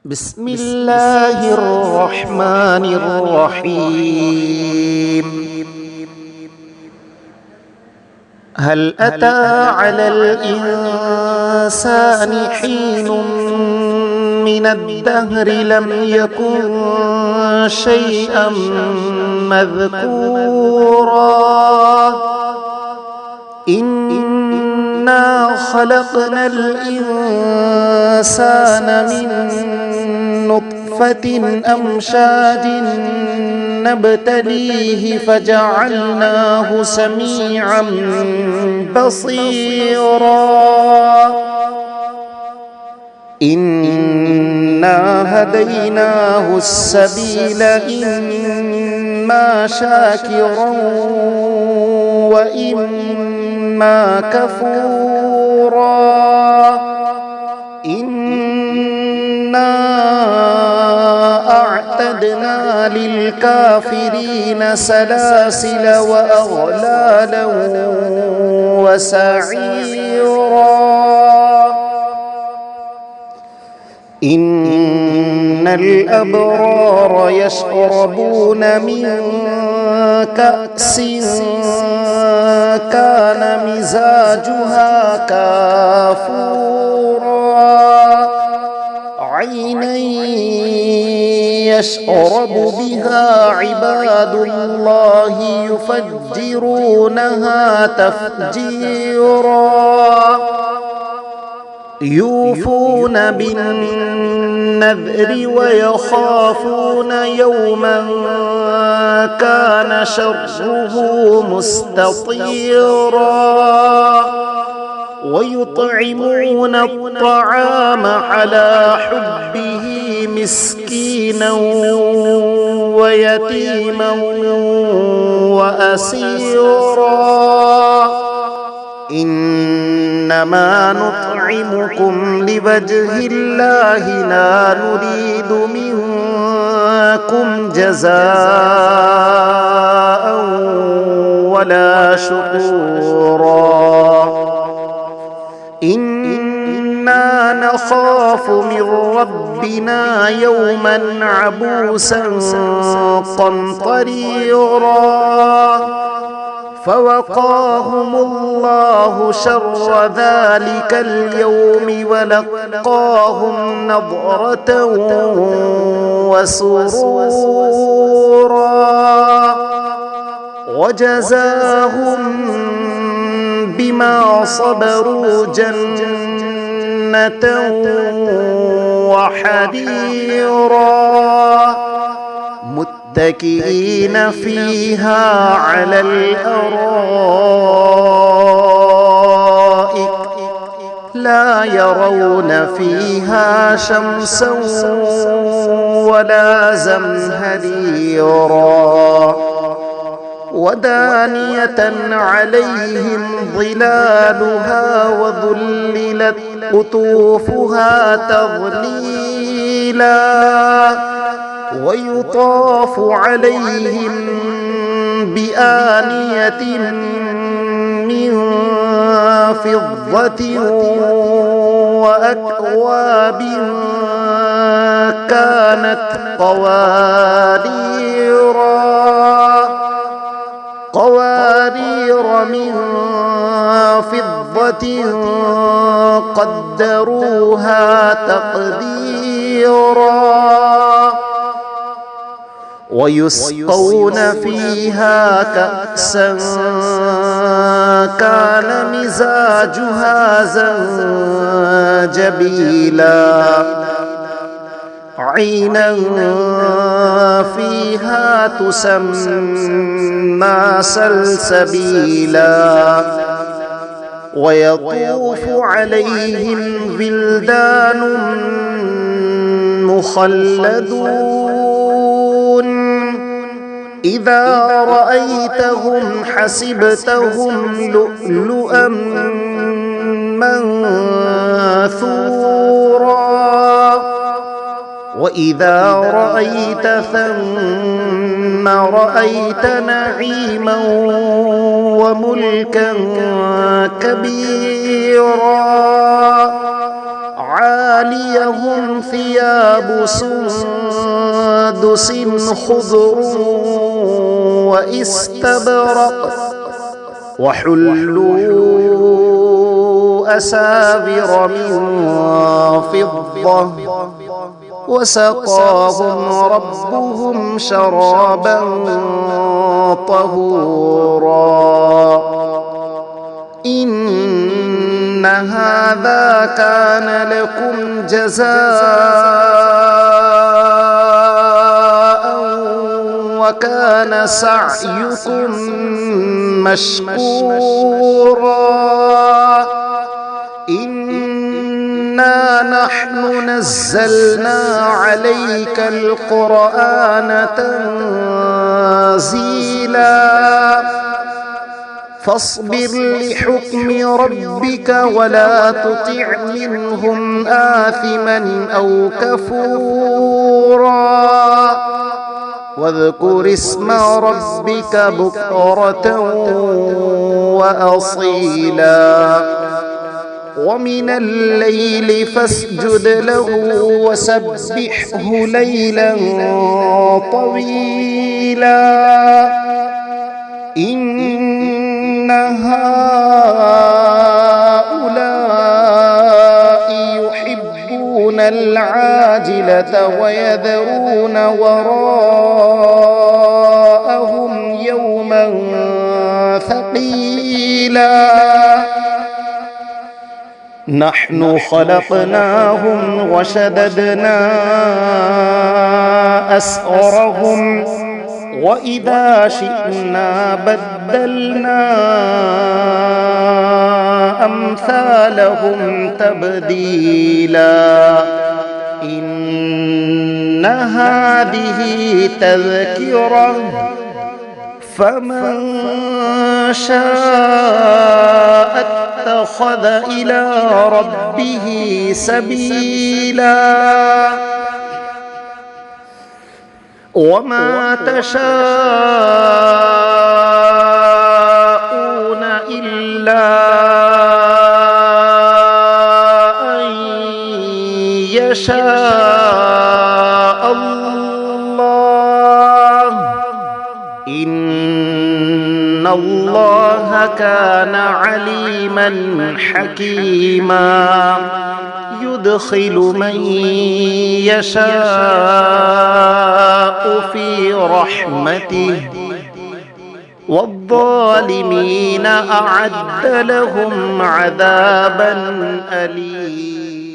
بسم الله الرحمن الرحيم. هل أتى على الإنسان حين من الدهر لم يكن شيئا مذكورا إنا خلقنا الإنسان من نطفة أمشاج نبتليه فجعلناه سميعا بصيرا إنا هديناه السبيل إما شاكرا وإما كفورا إنا أعتدنا للكافرين سلاسل وأغلالا وسعيرا إن الأبرار يشربون من كأس كان مزاجها كافورا عينا يشرب بها عباد الله يفجرونها تفجيرا يوفون بالنذر ويخافون يوما كان شره مستطيرا ويطعمون الطعام على حبه مسكينا ويتيما وأسيرا إنما نطعمكم لوجه الله لا نريد منكم جزاء ولا شكورا إنا نخاف من ربنا يوما عبوسا قمطريرا فوقاهم الله شر ذلك اليوم ولقاهم نضرة وسرورا وجزاهم بما صبروا جنة وحريرا متكئين فيها على الأرائك لا يرون فيها شمسا ولا زمهريرا ودانية عليهم ظلالها وذللت قطوفها تظليلا ويطاف عليهم بآنية من فضة وأكواب كانت قوارير من فضة قدروها تقديرا ويسقون فيها كأسا كان مزاجها زنجبيلا عينا فيها تسمى سلسبيلا ويطوف عليهم ولدان مخلدون إذا رأيتهم حسبتهم لؤلؤا منثورا وإذا رأيت ثم رأيت نعيما وملكا كبيرا عاليهم ثياب سندس خضر واستبرق وحلوا أساور من فضة وسقاهم ربهم شرابا طهورا إن هذا كان لكم جزاء وكان سعيكم مشكورا إنا نحن نزلنا عليك القرآن تنزيلا فاصبر لحكم ربك ولا تطع منهم آثما أو كفورا واذكر اسم ربك بكرة وأصيلا ومن الليل فاسجد له وسبحه ليلا طويلا إن هؤلاء يحبون العاجلة ويذرون وراءهم يوما ثقيلا نحن خلقناهم وشددنا أسرهم وإذا شئنا بدلنا أمثالهم تبديلا إن هذه تذكرة فمن شاء اتخذ إلى ربه سبيلا وما تشاءون إلا أن يشاء الله إن الله كان عليما حكيما يدخل من يشاء في رحمته والظالمين أعد لهم عذابا أليما.